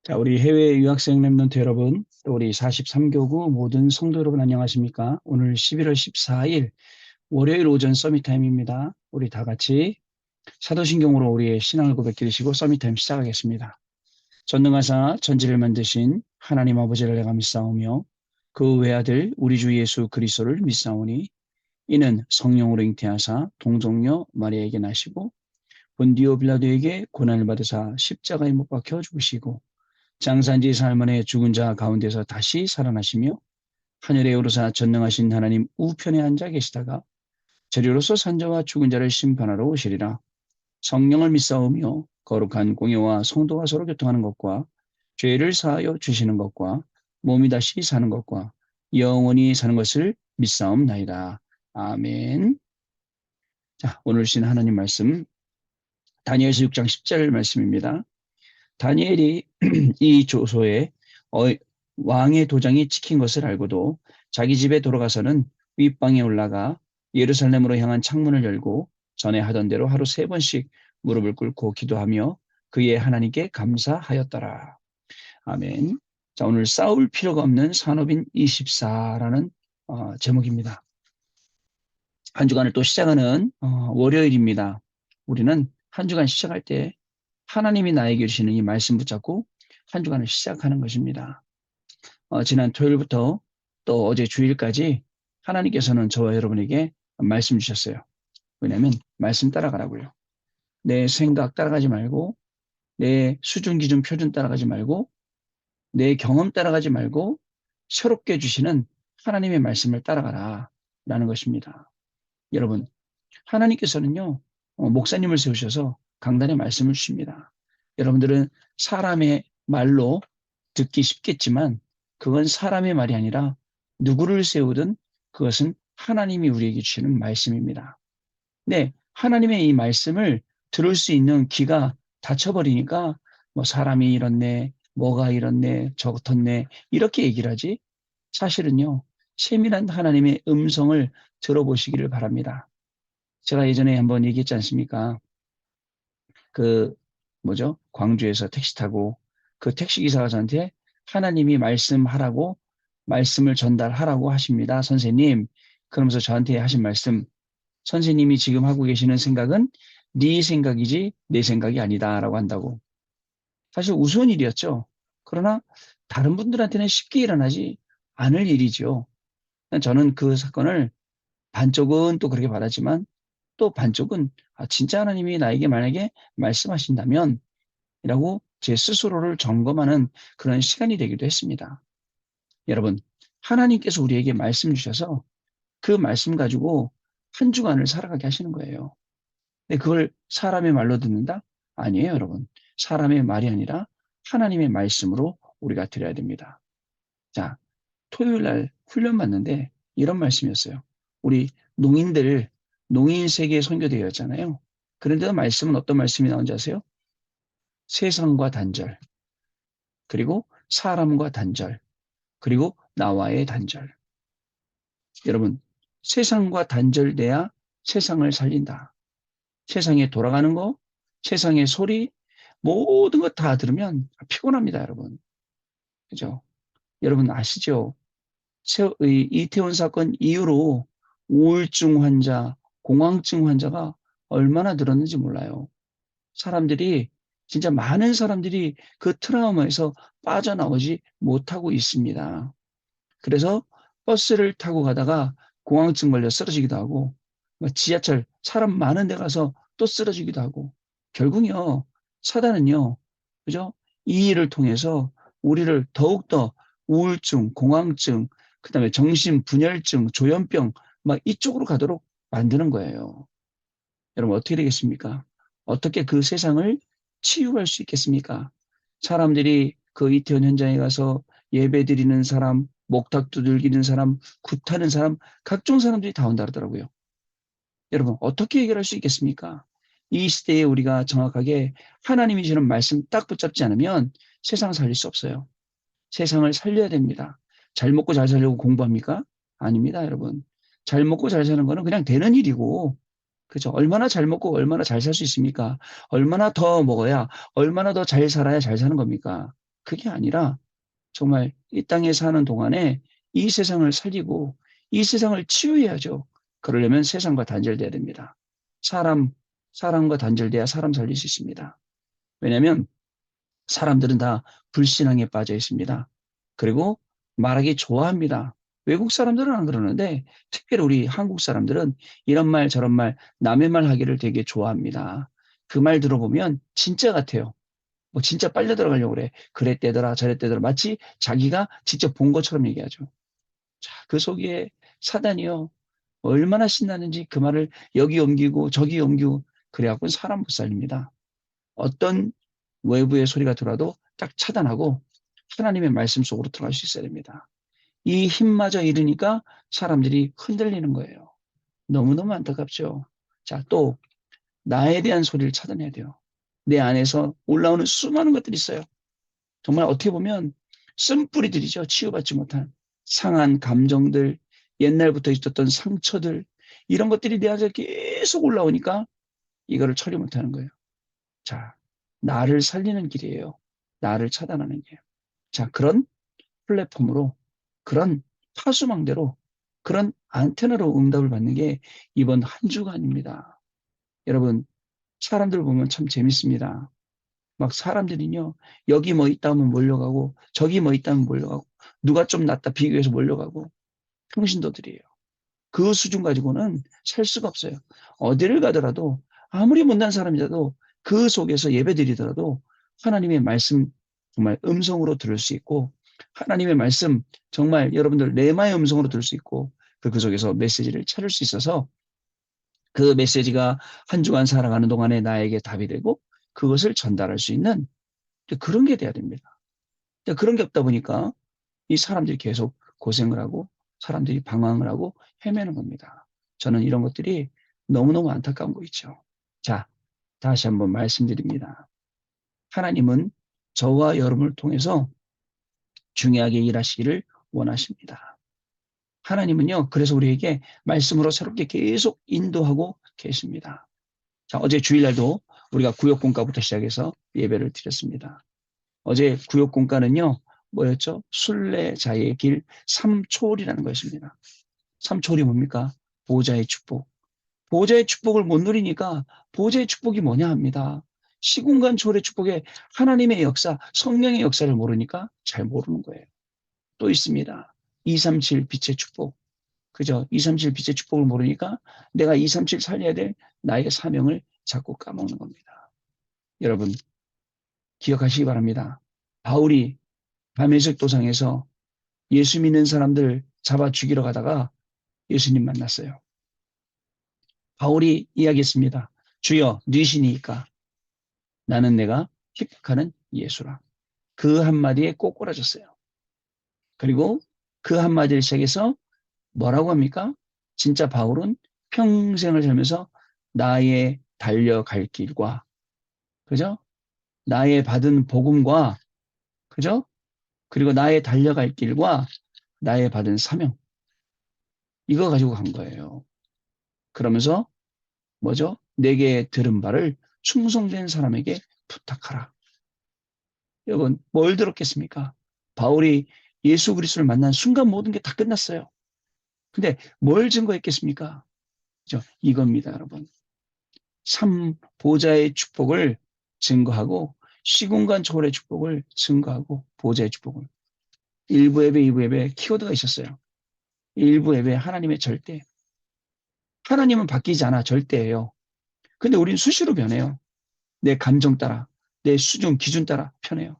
자, 우리 해외 유학생 랩런트 여러분, 또 우리 43교구 모든 성도 여러분 안녕하십니까? 오늘 11월 14일 월요일 오전 서밋타임입니다. 우리 다 같이 사도신경으로 우리의 신앙을 고백드리시고 서밋타임 시작하겠습니다. 전능하사 전지를 만드신 하나님 아버지를 내가 믿사오며 그 외아들 우리 주 예수 그리스도를 믿사오니 이는 성령으로 잉태하사 동정녀 마리아에게 나시고 본디오 빌라도에게 고난을 받으사 십자가에 못 박혀 죽으시고 장사한지 살만에 죽은 자 가운데서 다시 살아나시며 하늘에 오르사 전능하신 하나님 우편에 앉아 계시다가 저리로서 산자와 죽은 자를 심판하러 오시리라. 성령을 믿사오며 거룩한 공예와 성도와 서로 교통하는 것과 죄를 사하여 주시는 것과 몸이 다시 사는 것과 영원히 사는 것을 믿사옵나이다. 아멘. 자, 오늘 신 하나님 말씀 다니엘서 6장 10절 말씀입니다. 다니엘이 이 조소에 왕의 도장이 찍힌 것을 알고도 자기 집에 돌아가서는 윗방에 올라가 예루살렘으로 향한 창문을 열고 전에 하던 대로 하루 3번씩 무릎을 꿇고 기도하며 그의 하나님께 감사하였더라. 아멘. 자, 오늘 싸울 필요가 없는 산업인 24라는 제목입니다. 한 주간을 또 시작하는 월요일입니다. 우리는 한 주간 시작할 때 하나님이 나에게 주시는 이 말씀 붙잡고 한 주간을 시작하는 것입니다. 지난 토요일부터 또 어제 주일까지 하나님께서는 저와 여러분에게 말씀 주셨어요. 왜냐하면 말씀 따라가라고요. 내 생각 따라가지 말고 내 수준, 기준, 표준 따라가지 말고 내 경험 따라가지 말고 새롭게 주시는 하나님의 말씀을 따라가라 라는 것입니다. 여러분, 하나님께서는요, 목사님을 세우셔서 강단에 말씀을 주십니다. 여러분들은 사람의 말로 듣기 쉽겠지만 그건 사람의 말이 아니라 누구를 세우든 그것은 하나님이 우리에게 주시는 말씀입니다. 네, 하나님의 이 말씀을 들을 수 있는 귀가 닫혀버리니까 뭐 사람이 이렇네, 뭐가 이렇네, 저렇네 이렇게 얘기를 하지 사실은요, 세밀한 하나님의 음성을 들어보시기를 바랍니다. 제가 예전에 한번 얘기했지 않습니까? 그 뭐죠? 광주에서 택시 타고 그 택시 기사가 저한테 하나님이 말씀하라고 말씀을 전달하라고 하십니다. 선생님. 그러면서 저한테 하신 말씀, 선생님이 지금 하고 계시는 생각은 네 생각이지 내 생각이 아니다라고 한다고. 사실 우스운 일이었죠. 그러나 다른 분들한테는 쉽게 일어나지 않을 일이죠. 저는 그 사건을 반쪽은 또 그렇게 받았지만 또 반쪽은 진짜 하나님이 나에게 만약에 말씀하신다면 이라고 제 스스로를 점검하는 그런 시간이 되기도 했습니다. 여러분, 하나님께서 우리에게 말씀 주셔서 그 말씀 가지고 한 주간을 살아가게 하시는 거예요. 근데 그걸 사람의 말로 듣는다? 아니에요, 여러분. 사람의 말이 아니라 하나님의 말씀으로 우리가 드려야 됩니다. 자, 토요일 날 훈련 받는데 이런 말씀이었어요. 우리 농인들, 농인 세계 선교대회였잖아요. 그런데 말씀은 어떤 말씀이 나온지 아세요? 세상과 단절, 그리고 사람과 단절, 그리고 나와의 단절. 여러분, 세상과 단절돼야 세상을 살린다. 세상에 돌아가는 거, 세상의 소리, 모든 것 다 들으면 피곤합니다, 여러분. 그죠? 여러분 아시죠? 이태원 사건 이후로 우울증 환자, 공황증 환자가 얼마나 늘었는지 몰라요. 사람들이, 진짜 많은 사람들이 그 트라우마에서 빠져나오지 못하고 있습니다. 그래서 버스를 타고 가다가 공황증 걸려 쓰러지기도 하고, 지하철, 사람 많은 데 가서 또 쓰러지기도 하고, 결국요, 사단은요, 그죠? 이 일을 통해서 우리를 더욱더 우울증, 공황증, 그 다음에 정신분열증, 조현병, 막 이쪽으로 가도록 만드는 거예요. 여러분, 어떻게 되겠습니까? 어떻게 그 세상을 치유할 수 있겠습니까? 사람들이 그 이태원 현장에 가서 예배 드리는 사람, 목탁 두들기는 사람, 굿하는 사람, 각종 사람들이 다 온다 그러더라고요. 여러분, 어떻게 해결할 수 있겠습니까? 이 시대에 우리가 정확하게 하나님이 주는 말씀 딱 붙잡지 않으면 세상 살릴 수 없어요. 세상을 살려야 됩니다. 잘 먹고 잘 살려고 공부합니까? 아닙니다, 여러분. 잘 먹고 잘 사는 거는 그냥 되는 일이고, 그죠? 얼마나 잘 먹고 얼마나 잘 살 수 있습니까? 얼마나 더 먹어야, 얼마나 더 잘 살아야 잘 사는 겁니까? 그게 아니라 정말 이 땅에 사는 동안에 이 세상을 살리고 이 세상을 치유해야죠. 그러려면 세상과 단절돼야 됩니다. 사람과 단절돼야 사람 살릴 수 있습니다. 왜냐하면 사람들은 다 불신앙에 빠져 있습니다. 그리고 말하기 좋아합니다. 외국 사람들은 안 그러는데 특별히 우리 한국 사람들은 이런 말 저런 말 남의 말 하기를 되게 좋아합니다. 그 말 들어보면 진짜 같아요. 뭐 진짜 빨려 들어가려고 그래. 그랬대더라 저랬대더라 마치 자기가 직접 본 것처럼 얘기하죠. 자, 그 속에 사단이요. 얼마나 신나는지 그 말을 여기 옮기고 저기 옮기고 그래갖고는 사람 못 살립니다. 어떤 외부의 소리가 들어도 딱 차단하고 하나님의 말씀 속으로 들어갈 수 있어야 됩니다. 이 힘마저 잃으니까 사람들이 흔들리는 거예요. 너무너무 안타깝죠. 자, 또 나에 대한 소리를 차단해야 돼요. 내 안에서 올라오는 수많은 것들이 있어요. 정말 어떻게 보면 쓴뿌리들이죠. 치유받지 못한 상한 감정들, 옛날부터 있었던 상처들, 이런 것들이 내 안에 계속 올라오니까 이거를 처리 못하는 거예요. 자, 나를 살리는 길이에요. 나를 차단하는 게. 자, 그런 플랫폼으로, 그런 파수망대로, 그런 안테나로 응답을 받는 게 이번 한 주간입니다. 여러분, 사람들 보면 참 재밌습니다. 막 사람들이요, 여기 뭐 있다면 몰려가고, 저기 뭐 있다면 몰려가고, 누가 좀 낫다 비교해서 몰려가고, 평신도들이에요. 그 수준 가지고는 살 수가 없어요. 어디를 가더라도, 아무리 못난 사람이라도 그 속에서 예배드리더라도 하나님의 말씀 정말 음성으로 들을 수 있고, 하나님의 말씀 정말 여러분들 레마의 음성으로 들을 수 있고, 그 속에서 메시지를 찾을 수 있어서 그 메시지가 한 주간 살아가는 동안에 나에게 답이 되고, 그것을 전달할 수 있는 그런 게 돼야 됩니다. 그런 게 없다 보니까 이 사람들이 계속 고생을 하고 사람들이 방황을 하고 헤매는 겁니다. 저는 이런 것들이 너무너무 안타까운 거 있죠. 자, 다시 한번 말씀드립니다. 하나님은 저와 여러분을 통해서 중요하게 일하시기를 원하십니다. 하나님은요, 그래서 우리에게 말씀으로 새롭게 계속 인도하고 계십니다. 자, 어제 주일날도 우리가 구역공과부터 시작해서 예배를 드렸습니다. 어제 구역공과는요, 뭐였죠? 순례자의 길 삼초월이라는 것입니다. 삼초월이 뭡니까? 보호자의 축복. 보호자의 축복을 못 누리니까 보호자의 축복이 뭐냐 합니다. 시공간 초월의 축복에 하나님의 역사, 성령의 역사를 모르니까 잘 모르는 거예요. 또 있습니다. 237 빛의 축복. 그죠? 237 빛의 축복을 모르니까 내가 237 살려야 될 나의 사명을 자꾸 까먹는 겁니다. 여러분, 기억하시기 바랍니다. 바울이 담에색 도상에서 예수 믿는 사람들 잡아 죽이러 가다가 예수님 만났어요. 바울이 이야기했습니다. 주여, 누이시니까 나는 내가 핍박하는 예수라. 그 한마디에 꼬꾸라졌어요. 그리고 그 한마디를 시작해서 뭐라고 합니까? 진짜 바울은 평생을 살면서 나의 달려갈 길과, 그죠? 나의 받은 복음과, 그죠? 그리고 나의 달려갈 길과 나의 받은 사명, 이거 가지고 간 거예요. 그러면서 뭐죠? 내게 들은 바를 충성된 사람에게 부탁하라. 여러분, 뭘 들었겠습니까? 바울이 예수 그리스도를 만난 순간 모든 게 다 끝났어요. 근데 뭘 증거했겠습니까? 그죠? 이겁니다, 여러분. 보좌의 축복을 증거하고 시공간 초월의 축복을 증거하고 보좌의 축복을. 일부 예배, 2부 예배 키워드가 있었어요. 일부 예배 하나님의 절대. 하나님은 바뀌지 않아, 절대예요. 근데 우린 수시로 변해요. 내 감정 따라, 내 수준, 기준 따라 편해요.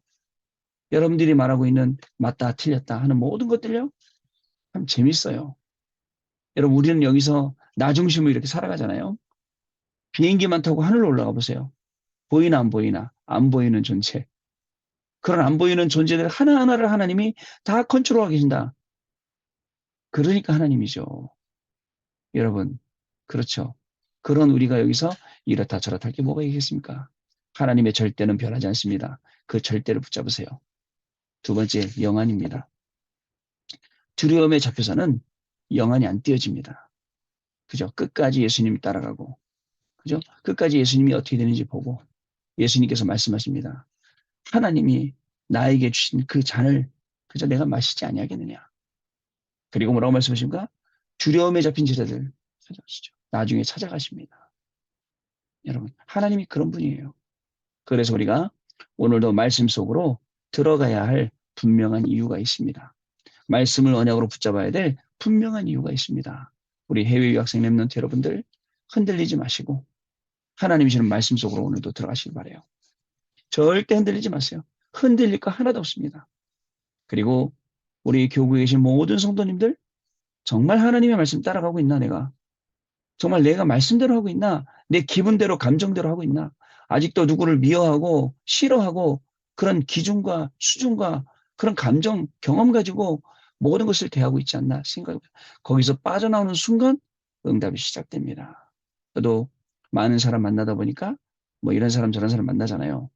여러분들이 말하고 있는 맞다, 틀렸다 하는 모든 것들요, 참 재밌어요. 여러분, 우리는 여기서 나 중심으로 이렇게 살아가잖아요. 비행기만 타고 하늘로 올라가 보세요. 보이나 안 보이나, 안 보이는 존재. 그런 안 보이는 존재들 하나하나를 하나님이 다 컨트롤하고 계신다. 그러니까 하나님이죠. 여러분, 그렇죠. 그런 우리가 여기서 이렇다 저렇다 할 게 뭐가 있겠습니까? 하나님의 절대는 변하지 않습니다. 그 절대를 붙잡으세요. 두 번째, 영안입니다. 두려움에 잡혀서는 영안이 안 띄어집니다. 그죠? 끝까지 예수님 따라가고, 그죠? 끝까지 예수님이 어떻게 되는지 보고, 예수님께서 말씀하십니다. 하나님이 나에게 주신 그 잔을 그저 내가 마시지 아니하겠느냐. 그리고 뭐라고 말씀하십니까? 두려움에 잡힌 제자들 찾아가시죠. 나중에 찾아가십니다. 여러분, 하나님이 그런 분이에요. 그래서 우리가 오늘도 말씀 속으로 들어가야 할 분명한 이유가 있습니다. 말씀을 언약으로 붙잡아야 될 분명한 이유가 있습니다. 우리 해외 유학생 랩런트 여러분들 흔들리지 마시고 하나님이 주는 말씀 속으로 오늘도 들어가시길 바라요. 절대 흔들리지 마세요. 흔들릴 거 하나도 없습니다. 그리고 우리 교구에 계신 모든 성도님들 정말 하나님의 말씀 따라가고 있나 내가? 정말 내가 말씀대로 하고 있나? 내 기분대로 감정대로 하고 있나? 아직도 누구를 미워하고 싫어하고 그런 기준과 수준과 그런 감정, 경험 가지고 모든 것을 대하고 있지 않나 생각합니다. 거기서 빠져나오는 순간 응답이 시작됩니다. 저도 많은 사람 만나다 보니까 뭐 이런 사람 저런 사람 만나잖아요.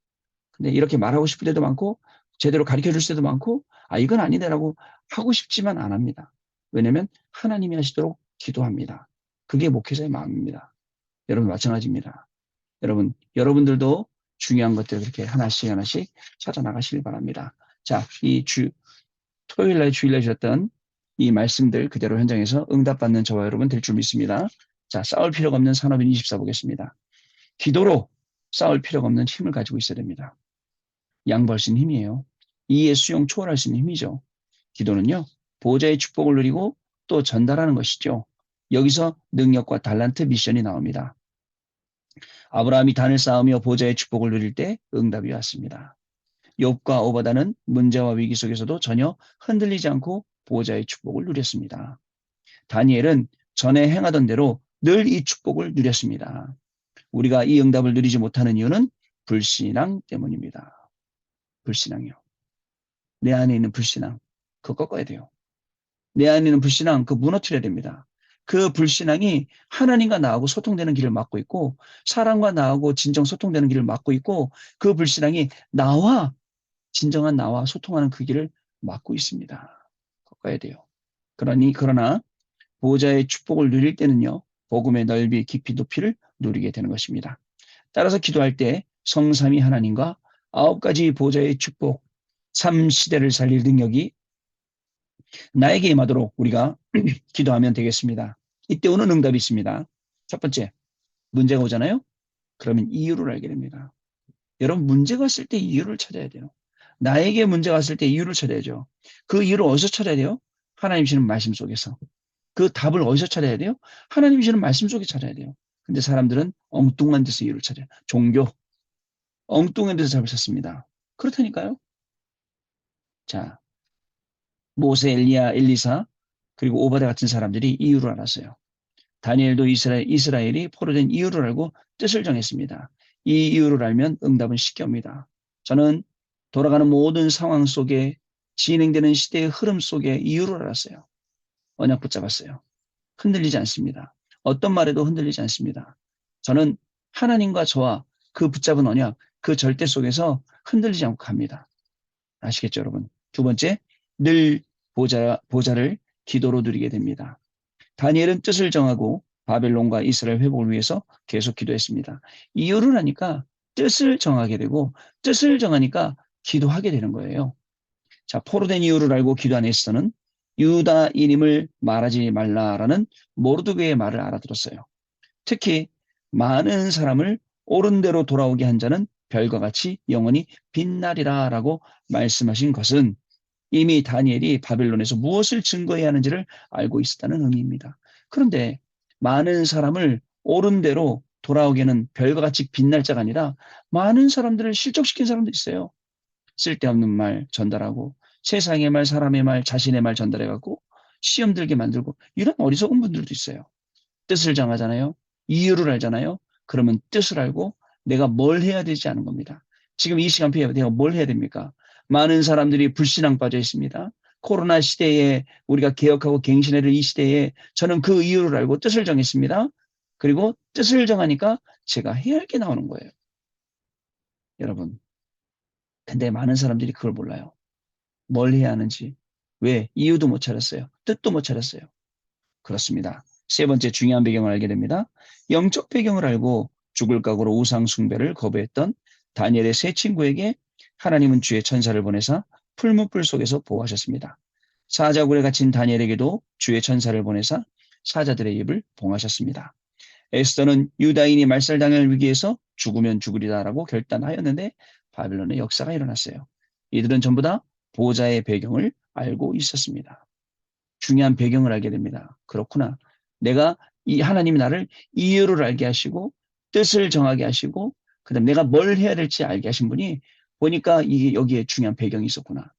근데 이렇게 말하고 싶을 때도 많고 제대로 가르쳐 줄 때도 많고 이건 아니네라고 하고 싶지만 안 합니다. 왜냐하면 하나님이 하시도록 기도합니다. 그게 목회자의 마음입니다. 여러분 마찬가지입니다. 여러분들도 중요한 것들을 그렇게 하나씩 하나씩 찾아나가시길 바랍니다. 자, 토요일 날 주일 날 주셨던 이 말씀들 그대로 현장에서 응답받는 저와 여러분 될 줄 믿습니다. 자, 싸울 필요가 없는 산업인 24 보겠습니다. 기도로 싸울 필요가 없는 힘을 가지고 있어야 됩니다. 양보할 수 있는 힘이에요. 이해 수용 초월할 수 있는 힘이죠. 기도는요. 보호자의 축복을 누리고 또 전달하는 것이죠. 여기서 능력과 달란트 미션이 나옵니다. 아브라함이 단을 쌓으며 보호자의 축복을 누릴 때 응답이 왔습니다. 욥과 오바다는 문제와 위기 속에서도 전혀 흔들리지 않고 보호자의 축복을 누렸습니다. 다니엘은 전에 행하던 대로 늘 이 축복을 누렸습니다. 우리가 이 응답을 누리지 못하는 이유는 불신앙 때문입니다. 불신앙이요. 내 안에 있는 불신앙, 그거 꺾어야 돼요. 내 안에 있는 불신앙, 그거 무너뜨려야 됩니다. 그 불신앙이 하나님과 나하고 소통되는 길을 막고 있고 사람과 나하고 진정 소통되는 길을 막고 있고 그 불신앙이 진정한 나와 소통하는 그 길을 막고 있습니다. 꺾어야 돼요. 그러나 보호자의 축복을 누릴 때는요. 복음의 넓이, 깊이, 높이를 누리게 되는 것입니다. 따라서 기도할 때 성삼위 하나님과 9가지 보호자의 축복, 3시대를 살릴 능력이 나에게 임하도록 우리가 기도하면 되겠습니다. 이때 오는 응답이 있습니다. 첫 번째, 문제가 오잖아요. 그러면 이유를 알게 됩니다. 여러분 문제가 왔을 때 이유를 찾아야 돼요. 나에게 문제가 왔을 때 이유를 찾아야죠. 그 이유를 어디서 찾아야 돼요? 하나님 주시는 말씀 속에서. 그 답을 어디서 찾아야 돼요? 하나님 주시는 말씀 속에 찾아야 돼요. 근데 사람들은 엉뚱한 데서 이유를 찾아요. 종교, 엉뚱한 데서 답을 찾습니다. 그렇다니까요. 자, 모세, 엘리야, 엘리사, 그리고 오바다 같은 사람들이 이유를 알았어요. 다니엘도 이스라엘이 포로된 이유를 알고 뜻을 정했습니다. 이 이유를 알면 응답은 쉽게 옵니다. 저는 돌아가는 모든 상황 속에 진행되는 시대의 흐름 속에 이유를 알았어요. 언약 붙잡았어요. 흔들리지 않습니다. 어떤 말에도 흔들리지 않습니다. 저는 하나님과 저와 그 붙잡은 언약, 그 절대 속에서 흔들리지 않고 갑니다. 아시겠죠, 여러분? 두 번째, 늘 보좌를 기도로 누리게 됩니다. 다니엘은 뜻을 정하고 바벨론과 이스라엘 회복을 위해서 계속 기도했습니다. 이유를 하니까 뜻을 정하게 되고 뜻을 정하니까 기도하게 되는 거예요. 자, 포로된 이유를 알고 기도한 에스더는 유다인임을 말하지 말라라는 모르드게의 말을 알아들었어요. 특히 많은 사람을 옳은 대로 돌아오게 한 자는 별과 같이 영원히 빛나리라라고 말씀하신 것은 이미 다니엘이 바벨론에서 무엇을 증거해야 하는지를 알고 있었다는 의미입니다. 그런데 많은 사람을 옳은 대로 돌아오게 하는 별과 같이 빛날 자가 아니라 많은 사람들을 실족시킨 사람도 있어요. 쓸데없는 말 전달하고 세상의 말, 사람의 말, 자신의 말 전달해갖고 시험 들게 만들고 이런 어리석은 분들도 있어요. 뜻을 정하잖아요. 이유를 알잖아요. 그러면 뜻을 알고 내가 뭘 해야 되지 않은 겁니다. 지금 이 시간표에 내가 뭘 해야 됩니까? 많은 사람들이 불신앙 빠져 있습니다. 코로나 시대에 우리가 개혁하고 갱신해야 될 이 시대에 저는 그 이유를 알고 뜻을 정했습니다. 그리고 뜻을 정하니까 제가 해야 할 게 나오는 거예요. 여러분. 근데 많은 사람들이 그걸 몰라요. 뭘 해야 하는지. 왜? 이유도 못 찾았어요. 뜻도 못 찾았어요. 그렇습니다. 세 번째 중요한 배경을 알게 됩니다. 영적 배경을 알고 죽을 각오로 우상 숭배를 거부했던 다니엘의 세 친구에게 하나님은 주의 천사를 보내사 풀무불 속에서 보호하셨습니다. 사자굴에 갇힌 다니엘에게도 주의 천사를 보내사 사자들의 입을 봉하셨습니다. 에스더는 유다인이 말살당할 위기에서 죽으면 죽으리다라고 결단하였는데 바빌론의 역사가 일어났어요. 이들은 전부 다 보호자의 배경을 알고 있었습니다. 중요한 배경을 알게 됩니다. 그렇구나. 내가 이 하나님이 나를 이유를 알게 하시고 뜻을 정하게 하시고 그다음 내가 뭘 해야 될지 알게 하신 분이 보니까 이게 여기에 중요한 배경이 있었구나.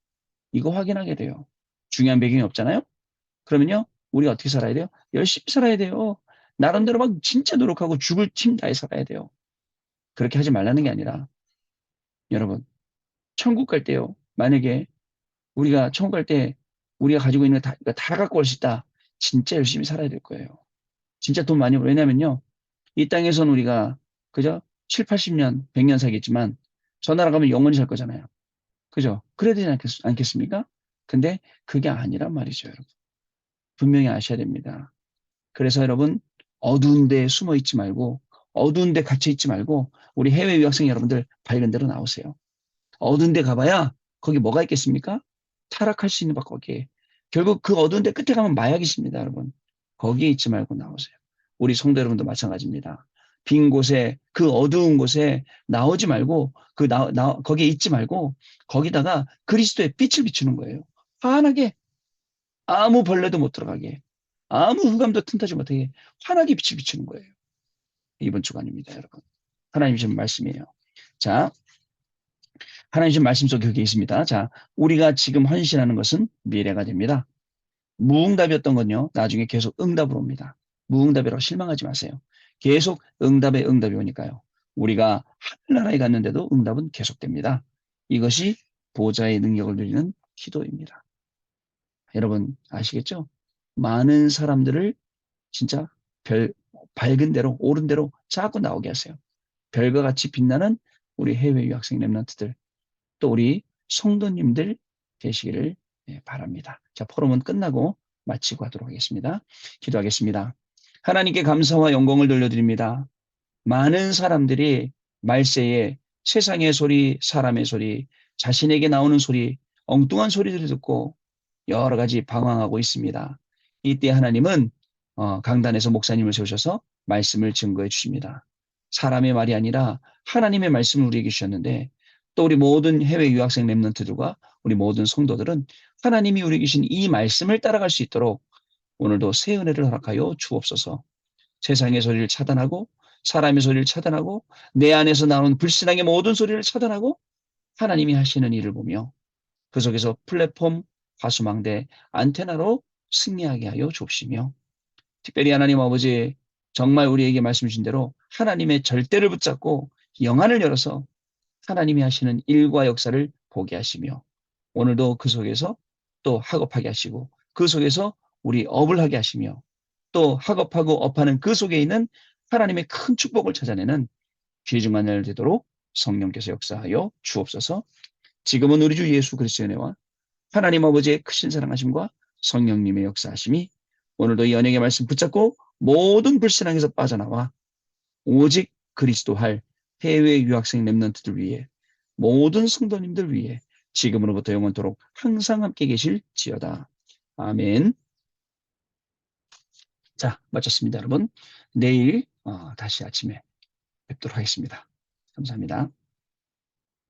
이거 확인하게 돼요. 중요한 배경이 없잖아요. 그러면요, 우리가 어떻게 살아야 돼요? 열심히 살아야 돼요. 나름대로 막 진짜 노력하고 죽을 힘 다해 살아야 돼요. 그렇게 하지 말라는 게 아니라, 여러분, 천국 갈 때요. 만약에 우리가 천국 갈 때 우리가 가지고 있는 다 갖고 올 수 있다. 진짜 열심히 살아야 될 거예요. 진짜 돈 많이 벌어. 왜냐면요. 이 땅에서는 우리가 그죠? 7, 80년, 100년 살겠지만 저 나라 가면 영원히 살 거잖아요. 그죠? 그래야 되지 않겠습니까? 근데 그게 아니란 말이죠, 여러분. 분명히 아셔야 됩니다. 그래서 여러분 어두운 데 숨어 있지 말고 어두운 데 갇혀 있지 말고 우리 해외 유학생 여러분들 밝은 데로 나오세요. 어두운 데 가봐야 거기 뭐가 있겠습니까? 타락할 수 있는 바 거기에. 결국 그 어두운 데 끝에 가면 마약이 있습니다, 여러분. 거기에 있지 말고 나오세요. 우리 성도 여러분도 마찬가지입니다. 빈 곳에 그 어두운 곳에 나오지 말고 거기에 있지 말고 거기다가 그리스도의 빛을 비추는 거예요. 환하게 아무 벌레도 못 들어가게 아무 흑암도 틈타지 못하게 환하게 빛을 비추는 거예요. 이번 주간입니다, 여러분. 하나님 주신 말씀이에요. 자, 하나님 주신 말씀 속에 그게 있습니다. 자, 우리가 지금 헌신하는 것은 미래가 됩니다. 무응답이었던 건요, 나중에 계속 응답으로 옵니다. 무응답이라고 실망하지 마세요. 계속 응답에 응답이 오니까요. 우리가 하늘나라에 갔는데도 응답은 계속됩니다. 이것이 보좌의 능력을 누리는 기도입니다. 여러분 아시겠죠? 많은 사람들을 진짜 밝은 대로, 옳은 대로 자꾸 나오게 하세요. 별과 같이 빛나는 우리 해외 유학생 랩런트들, 또 우리 성도님들 되시기를 바랍니다. 자, 포럼은 끝나고 마치고 하도록 하겠습니다. 기도하겠습니다. 하나님께 감사와 영광을 돌려드립니다. 많은 사람들이 말세에 세상의 소리, 사람의 소리, 자신에게 나오는 소리, 엉뚱한 소리들을 듣고 여러 가지 방황하고 있습니다. 이때 하나님은 강단에서 목사님을 세우셔서 말씀을 증거해 주십니다. 사람의 말이 아니라 하나님의 말씀을 우리에게 주셨는데 또 우리 모든 해외 유학생 랩런트들과 우리 모든 성도들은 하나님이 우리에게 주신 이 말씀을 따라갈 수 있도록 오늘도 새 은혜를 허락하여 주옵소서. 세상의 소리를 차단하고 사람의 소리를 차단하고 내 안에서 나오는 불신앙의 모든 소리를 차단하고 하나님이 하시는 일을 보며 그 속에서 플랫폼, 화수망대, 안테나로 승리하게 하여 주옵시며 특별히 하나님 아버지 정말 우리에게 말씀 주신 대로 하나님의 절대를 붙잡고 영안을 열어서 하나님이 하시는 일과 역사를 보게 하시며 오늘도 그 속에서 또 학업하게 하시고 그 속에서 우리 업을 하게 하시며 또 학업하고 업하는 그 속에 있는 하나님의 큰 축복을 찾아내는 귀중한 날 되도록 성령께서 역사하여 주옵소서. 지금은 우리 주 예수 그리스도의 은혜와 하나님 아버지의 크신 사랑하심과 성령님의 역사하심이 오늘도 이 언약의 말씀 붙잡고 모든 불신앙에서 빠져나와 오직 그리스도 할 해외 유학생 랩런트들 위해 모든 성도님들 위해 지금으로부터 영원토록 항상 함께 계실지어다. 아멘. 자, 마쳤습니다, 여러분. 내일 다시 아침에 뵙도록 하겠습니다. 감사합니다.